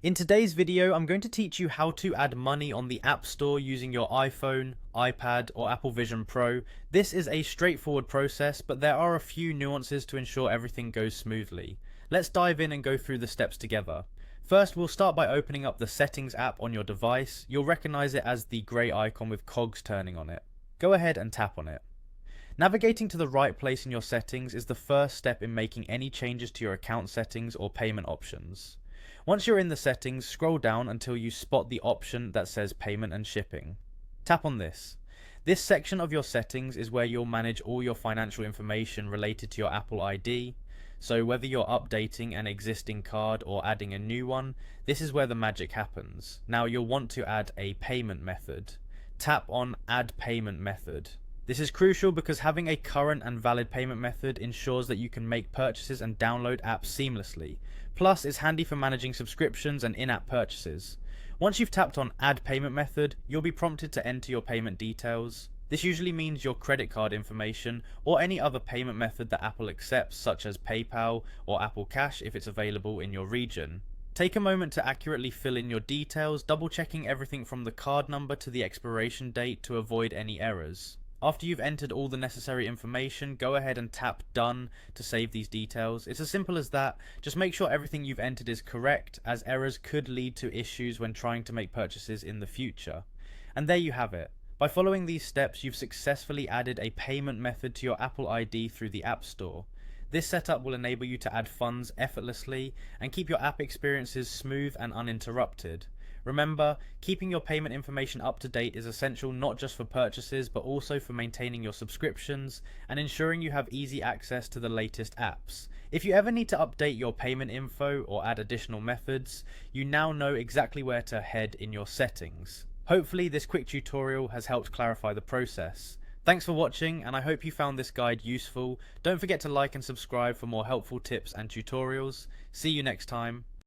In today's video, I'm going to teach you how to add money on the App Store using your iPhone, iPad, or Apple Vision Pro. This is a straightforward process, but there are a few nuances to ensure everything goes smoothly. Let's dive in and go through the steps together. First, we'll start by opening up the Settings app on your device. You'll recognize it as the grey icon with cogs turning on it. Go ahead and tap on it. Navigating to the right place in your settings is the first step in making any changes to your account settings or payment options. Once you're in the settings, scroll down until you spot the option that says Payment and Shipping. Tap on this. This section of your settings is where you'll manage all your financial information related to your Apple ID. So whether you're updating an existing card or adding a new one, this is where the magic happens. Now you'll want to add a payment method. Tap on Add Payment Method. This is crucial because having a current and valid payment method ensures that you can make purchases and download apps seamlessly. Plus, it's handy for managing subscriptions and in-app purchases. Once you've tapped on Add Payment Method, you'll be prompted to enter your payment details. This usually means your credit card information or any other payment method that Apple accepts, such as PayPal or Apple Cash if it's available in your region. Take a moment to accurately fill in your details, double checking everything from the card number to the expiration date to avoid any errors. After you've entered all the necessary information, go ahead and tap Done to save these details. It's as simple as that. Just make sure everything you've entered is correct, as errors could lead to issues when trying to make purchases in the future. And there you have it. By following these steps, you've successfully added a payment method to your Apple ID through the App Store. This setup will enable you to add funds effortlessly and keep your app experiences smooth and uninterrupted. Remember, keeping your payment information up to date is essential not just for purchases but also for maintaining your subscriptions and ensuring you have easy access to the latest apps. If you ever need to update your payment info or add additional methods, you now know exactly where to head in your settings. Hopefully this quick tutorial has helped clarify the process. Thanks for watching, and I hope you found this guide useful. Don't forget to like and subscribe for more helpful tips and tutorials. See you next time.